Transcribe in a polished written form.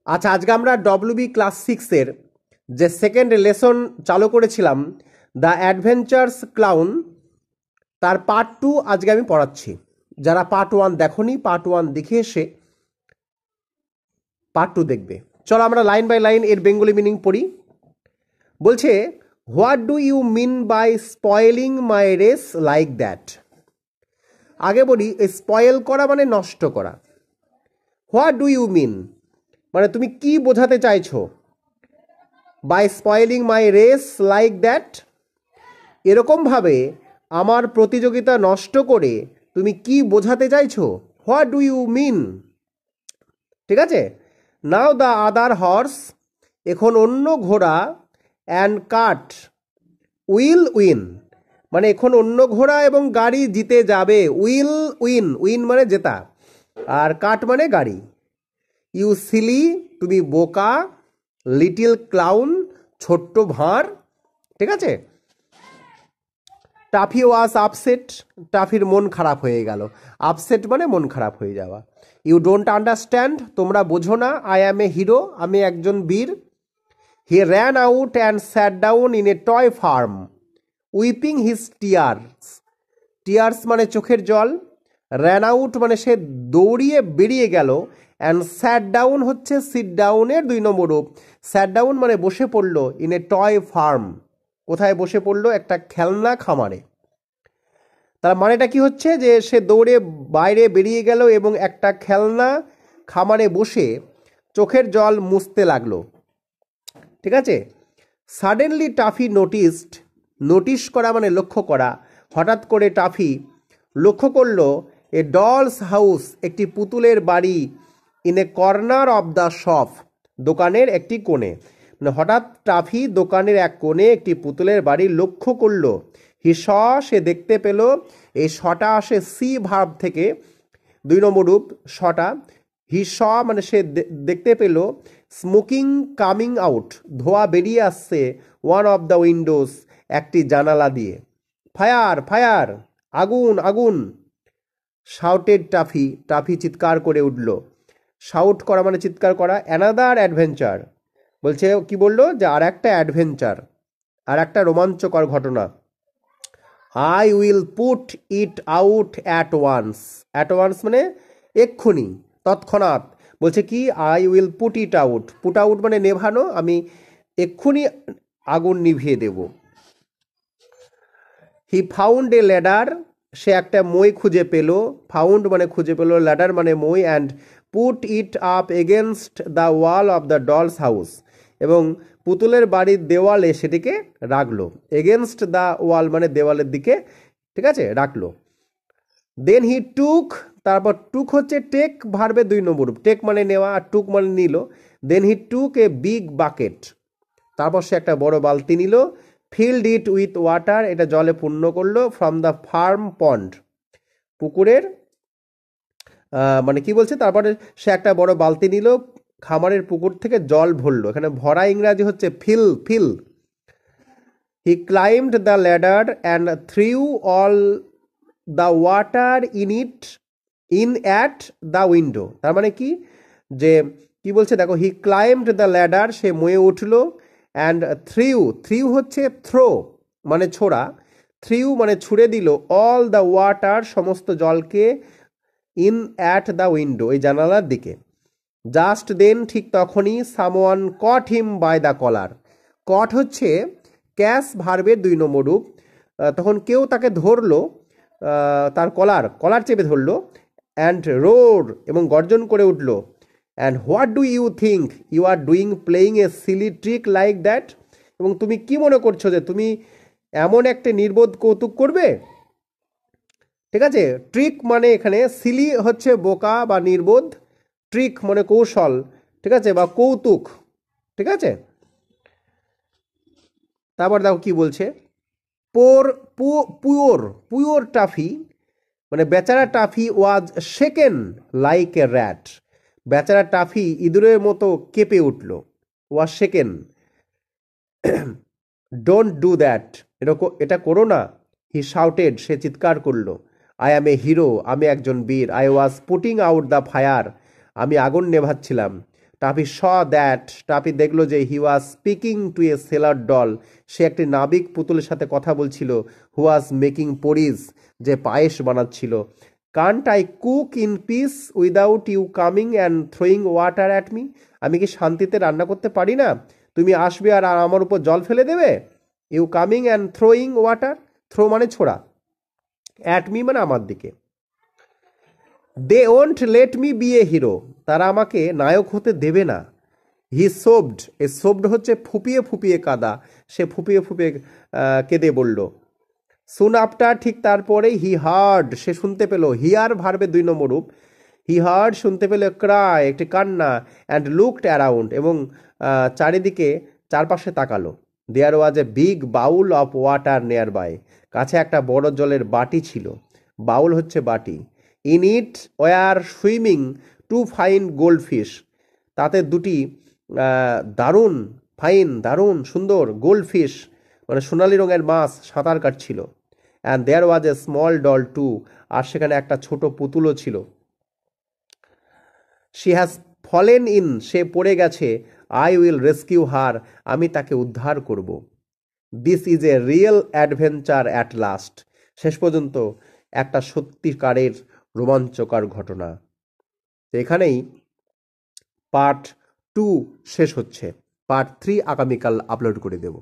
আচ্ছা, আজকে আমরা ডব্লিউবি ক্লাস 6-এর যে সেকেন্ড লেসন চালু করেছিলাম, দ্য অ্যাডভেঞ্চার্স ক্লাউন, তার পার্ট 2 আজকে আমি পড়াচ্ছি। যারা পার্ট 1 দেখোনি, পার্ট 1 দেখে এসে পার্ট 2 দেখবে। চলো আমরা লাইন বাই লাইন এর বেঙ্গলি মিনিং পড়ি। বলছে, what do you mean by spoiling my race like that? আগে বলি, স্পয়েল করা মানে নষ্ট করা। হোয়াট ডু ইউ মিন মানে তুমি কি বোঝাতে চাইছো? By spoiling my race like that, এরকমভাবে আমার প্রতিযোগিতা নষ্ট করে তুমি কি বোঝাতে চাইছো? What do you mean? ঠিক আছে। নাও দ্য আদার হর্স, এখন অন্য ঘোড়া, অ্যান্ড কাট উইল উইন, মানে এখন অন্য ঘোড়া এবং গাড়ি জিতে যাবে। উইল উইন, উইন মানে জেতা, আর কাট মানে গাড়ি। ইউ সিলি, তুমি বোকা। লিটিল ক্লাউন, ছোট্ট ভাঁড়। ঠিক আছে। টাফি ওয়াজ আপসেট, টাফির মন খারাপ হয়ে গেল। আপসেট মানে মন খারাপ হয়ে যাওয়া। ইউ ডোন্ট আন্ডারস্ট্যান্ড, তোমরা বোঝো না। আই অ্যাম এ হিরো, আমি একজন বীর। He ran out and sat down in a toy farm, weeping his tears. Tears মানে চোখের জল। র্যান আউট মানে সে দৌড়িয়ে বেরিয়ে গেল। অ্যান্ড স্যাট ডাউন হচ্ছে সিট ডাউনের 2 নম্বর রূপ। স্যাট ডাউন মানে বসে পড়লো। ইন এ টয় ফার্ম, কোথায় বসে পড়লো? একটা খেলনা খামারে। তার মানেটা কি হচ্ছে? যে সে দৌড়ে বাইরে বেরিয়ে গেল এবং একটা খেলনা খামারে বসে চোখের জল মুছতে লাগলো। ঠিক আছে। সাডেনলি টাফি নোটিসড, নোটিশ করা মানে লক্ষ্য করা। হঠাৎ করে টাফি লক্ষ্য করলো এ ডলস হাউস, একটি পুতুলের বাড়ি। In a corner of the shop, দোকানের একটি কোণে। মানে হঠাৎ টাফি দোকানের এক কোণে একটি পুতুলের বাড়ি লক্ষ্য করলো। হি স, সে দেখতে পেল। এই শটা আসে সি ভার্ব থেকে, 2 নম্বর রূপ শটা। হি স মানে সে দেখতে পেল। স্মোকিং কামিং আউট, ধোঁয়া বেরিয়ে আসছে। ওয়ান অফ দ্য উইন্ডোজ, একটি জানালা দিয়ে। ফায়ার ফায়ার, আগুন আগুন। শাউটেড টাফি, টাফি চিৎকার করে উঠল। শাউট করা মানে চিৎকার করা। অ্যানাদার অ্যাডভেঞ্চার, বলছে কি বললো? যে আর একটা অ্যাডভেঞ্চার, আর একটা রোমাঞ্চকর ঘটনা। I will put it out at once. At once মানে এক্ষুনি, তৎক্ষণাৎ। বলছে কি? I will put it out. Put out মানে নেভানো, আমি এক্ষুনি আগুন নিভিয়ে দেব। হি ফাউন্ড এ ল্যাডার, সে একটা মই খুঁজে পেল। ফাউন্ড মানে খুঁজে পেল, ল্যাডার মানে মই। And put it up against the wall of the dolls house, এবং পুতুলের বাড়ির দেওয়ালে সেটিকে রাখলো। এগেনস্ট দ্য ওয়াল মানে দেওয়ালের দিকে, ঠিক আছে, রাখলো। দেন হি টুক, তারপর টুক হচ্ছে টেক ভার্বের 2 নম্বর রূপ। টেক মানে নেওয়া, আর টুক মানে নিল। দেন হি টুক এ বিগ বাকেট, তারপর সে একটা বড় বালতি নিল। ফিল্ড ইট উইথ ওয়াটার, এটা জলে পূর্ণ করলো। ফ্রম দ্য ফার্ম পন্ড, পুকুরের মানে কি বলছে? তারপরে সে একটা বড় বালতি নিল, খামারের পুকুর থেকে জল ভরলো। এখানে ভরা ইংরাজি হচ্ছে fill, fill. He climbed the ladder and threw all the water in it in at the window. তার মানে কি? যে কি বলছে দেখো, হি ক্লাইম্বড দ্য ল্যাডার, সে ময়ে উঠলো। অ্যান্ড থ্রিউ, থ্রিউ হচ্ছে থ্রো মানে ছোড়া। থ্রিউ মানে ছুড়ে দিল। অল দ্য ওয়াটার, সমস্ত জলকে। ইন অ্যাট দ্য উইন্ডো, এই জানালার দিকে। জাস্ট দেন, ঠিক তখনই। Someone caught him by the collar. Caught হচ্ছে ক্যাশ ভার্বের 2 নম্বর রূপ। তখন কেউ তাকে ধরলো, তার কলার, কলার চেপে ধরলো। অ্যান্ড রোর, এবং গর্জন করে উঠল। And what do you think you are doing playing a silly trick like that, এবং তুমি কি মনে করছো যে তুমি এমন একটা নির্বোধ কৌতুক করবে? ঠিক আছে। ট্রিক মানে এখানে সিলি হচ্ছে বোকা বা নির্বোধ, ট্রিক মানে কৌশল, ঠিক আছে, বা কৌতুক। ঠিক আছে। তারপর দেখো কি বলছে। পুয়োর, পুয়োর টাফি মানে বেচারা toffee was shaken like a rat. বেচারা টাফি ইঁদুরের মতো কেঁপে উঠল। ওয়াজ শেকেন। ডোন্ট ডু দ্যাট, এটা করো না। হি শাউটেড, সে চিৎকার করলো। আই অ্যাম এ হিরো, আমি একজন বীর। I was putting out the fire, আমি আগুন নেভাচ্ছিলাম। টাফি স দ্যাট, টাফি দেখলো যে he was speaking to a sailor doll, সে একটি নাবিক পুতুলের সাথে কথা বলছিল, হু ওয়াজ মেকিং পরিজ, যে পায়েস বানাচ্ছিল। Can't I cook in peace without you coming and throwing water at me, আমি কি শান্তিতে রান্না করতে পারি না, তুমি আসবে আর আমার উপর জল ফেলে দেবে। You coming and throwing water, throw মানে ছোড়া, অ্যাট মি মানে আমার দিকে। They won't let me be a hero, তারা আমাকে নায়ক হতে দেবে না। হি সোবড, এ সোবড হচ্ছে ফুপিয়ে ফুপিয়ে কাদা, সে ফুপিয়ে ফুপিয়ে কেঁদে বলল। সুন আফটার, ঠিক তারপরে, হি হার্ড, সে শুনতে পেল, হিয়ার ভার্বের 2 নম্বর রূপ, হি হার্ড শুনতে পেল, ক্রাই একটি কান্না, অ্যান্ড লুকড অ্যারাউন্ড এবং চারিদিকে চারপাশে তাকালো। There was a big bowl of water nearby, কাছে একটা বড় জলের বাটি ছিল, বাউল হচ্ছে বাটি। In it were swimming 2 fine goldfish, তাতে 2টি দারুণ ফাইন, দারুণ সুন্দর, গোল্ড ফিশ মানে সোনালি রঙের মাছ সাঁতার কাটছিল। And there was a small doll too, আর সেখানে একটা ছোট পুতুলও ছিল। শি হ্যাজ ফলেন ইন, সে পড়ে গেছে, আই উইল রেস্কিউ হার, আমি তাকে উদ্ধার করব। This is a real adventure at last, শেষ পর্যন্ত একটা সত্যিকারের রোমাঞ্চকর ঘটনা। তো এখানেই পার্ট 2 শেষ হচ্ছে। পার্ট 3 আগামীকাল আপলোড করে দেব।